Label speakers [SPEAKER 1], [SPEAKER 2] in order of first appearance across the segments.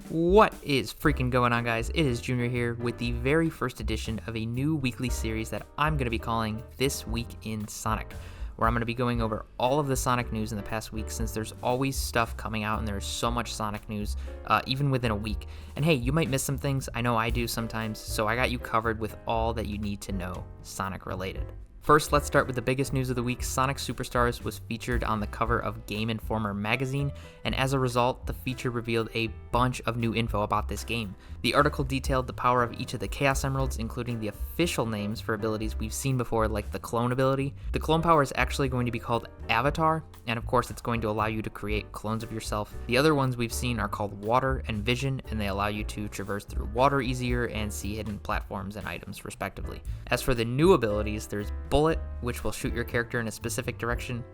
[SPEAKER 1] What is freaking going on, guys? It is Junior here with the very first edition of a new weekly series that I'm going to be calling This Week in Sonic, where I'm going to be going over all of the Sonic news in the past week, since there's always stuff coming out and there's so much Sonic news, even within a week. And hey, you might miss some things. I know I do sometimes, so I got you covered with all that you need to know Sonic related. First, let's start with the biggest news of the week. Sonic Superstars was featured on the cover of GameInformer magazine, and as a result, the feature revealed a bunch of new info about this game. The article detailed the power of each of the Chaos Emeralds, including the official names for abilities we've seen before, like the clone ability. The clone power is actually going to be called Avatar, and of course it's going to allow you to create clones of yourself. The other ones we've seen are called Water and Vision, and they allow you to traverse through water easier and see hidden platforms and items respectively. As for the new abilities, there's Bullet, which will shoot your character in a specific direction,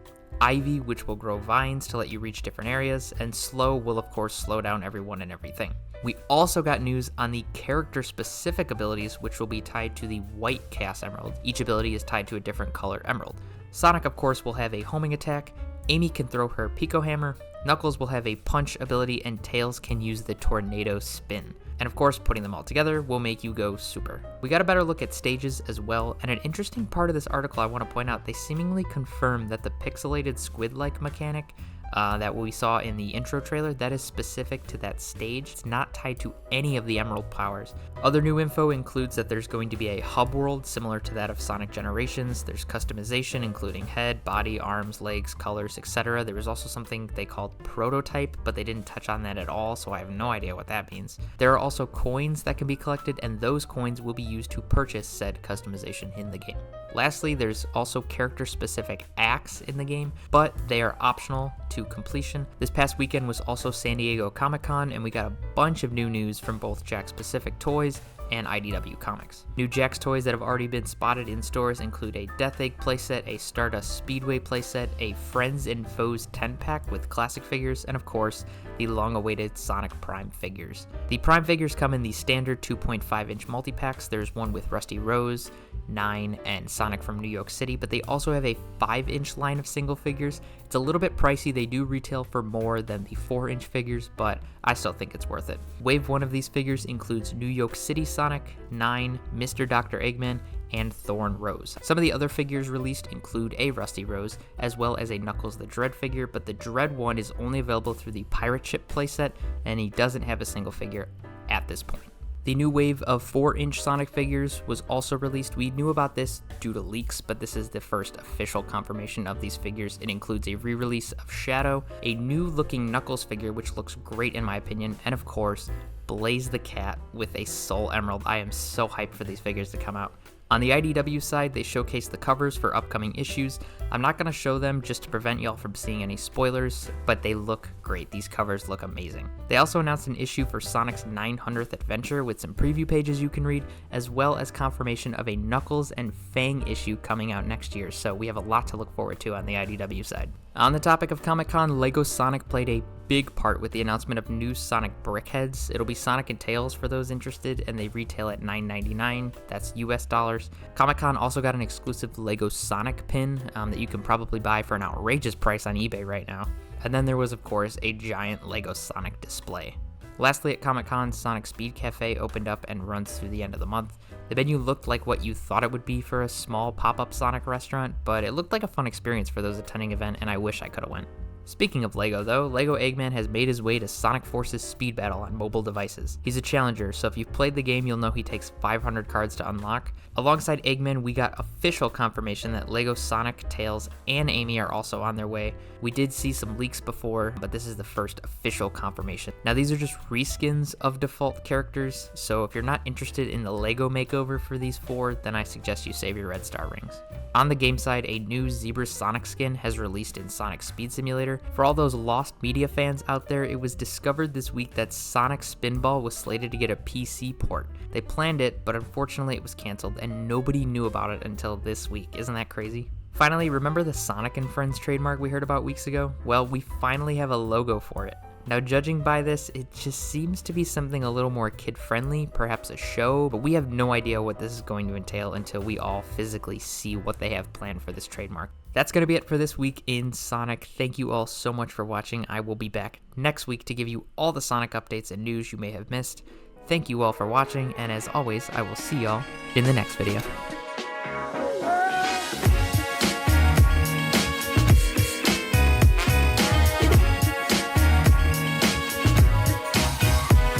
[SPEAKER 1] Ivy, which will grow vines to let you reach different areas, and Slow will of course slow down everyone and everything. We also got news on the character-specific abilities, which will be tied to the white Chaos Emerald. Each ability is tied to a different color emerald. Sonic, of course, will have a homing attack, Amy can throw her Pico Hammer, Knuckles will have a punch ability, and Tails can use the Tornado Spin. And of course, putting them all together will make you go super. We got a better look at stages as well, and an interesting part of this article I want to point out, they seemingly confirmed that the pixelated squid-like mechanic that we saw in the intro trailer, that is specific to that stage. It's not tied to any of the Emerald powers. Other new info includes that there's going to be a hub world similar to that of Sonic Generations. There's customization, including head, body, arms, legs, colors, etc. There was also something they called prototype, but they didn't touch on that at all, so I have no idea what that means. There are also coins that can be collected, and those coins will be used to purchase said customization in the game. Lastly, there's also character-specific acts in the game, but they are optional to completion. This past weekend was also San Diego Comic-Con, and we got a bunch of new news from both Jakks Pacific Toys and IDW Comics. New Jakks toys that have already been spotted in stores include a Death Egg playset, a Stardust Speedway playset, a Friends and Foes 10-pack with classic figures, and of course, the long-awaited Sonic Prime figures. The Prime figures come in the standard 2.5-inch multi-packs. There's one with Rusty Rose, 9, and Sonic from New York City, but they also have a 5-inch line of single figures. It's a little bit pricey. They do retail for more than the 4-inch figures, but I still think it's worth it. Wave 1 of these figures includes New York City Sonic, 9, Mr. Dr. Eggman, and Thorn Rose. Some of the other figures released include a Rusty Rose, as well as a Knuckles the Dread figure, but the Dread one is only available through the Pirate Ship playset, and he doesn't have a single figure at this point. The new wave of 4-inch Sonic figures was also released. We knew about this due to leaks, but this is the first official confirmation of these figures. It includes a re-release of Shadow, a new-looking Knuckles figure, which looks great in my opinion, and of course, Blaze the Cat with a Soul Emerald. I am so hyped for these figures to come out. On the IDW side, they showcased the covers for upcoming issues. I'm not going to show them just to prevent y'all from seeing any spoilers, but they look great. These covers look amazing. They also announced an issue for Sonic's 900th adventure with some preview pages you can read, as well as confirmation of a Knuckles and Fang issue coming out next year, so we have a lot to look forward to on the IDW side. On the topic of Comic-Con, LEGO Sonic played a big part with the announcement of new Sonic Brickheads. It'll be Sonic and Tails for those interested, and they retail at $9.99. That's US dollars. Comic-Con also got an exclusive LEGO Sonic pin that you can probably buy for an outrageous price on eBay right now. And then there was, of course, a giant LEGO Sonic display. Lastly, at Comic-Con, Sonic Speed Cafe opened up and runs through the end of the month. The menu looked like what you thought it would be for a small pop-up Sonic restaurant, but it looked like a fun experience for those attending event, and I wish I could have went. Speaking of LEGO though, LEGO Eggman has made his way to Sonic Force's Speed Battle on mobile devices. He's a challenger, so if you've played the game, you'll know he takes 500 cards to unlock. Alongside Eggman, we got official confirmation that LEGO Sonic, Tails, and Amy are also on their way. We did see some leaks before, but this is the first official confirmation. Now these are just reskins of default characters, so if you're not interested in the LEGO makeover for these 4, then I suggest you save your red star rings. On the game side, a new Zebra Sonic skin has released in Sonic Speed Simulator. For all those Lost Media fans out there, it was discovered this week that Sonic Spinball was slated to get a PC port. They planned it, but unfortunately it was canceled, and nobody knew about it until this week. Isn't that crazy? Finally, remember the Sonic and Friends trademark we heard about weeks ago? Well, we finally have a logo for it. Now, judging by this, it just seems to be something a little more kid-friendly, perhaps a show, but we have no idea what this is going to entail until we all physically see what they have planned for this trademark. that's going to be it for this week in Sonic. Thank you all so much for watching. I will be back next week to give you all the Sonic updates and news you may have missed. Thank you all for watching, and as always, I will see y'all in the next video.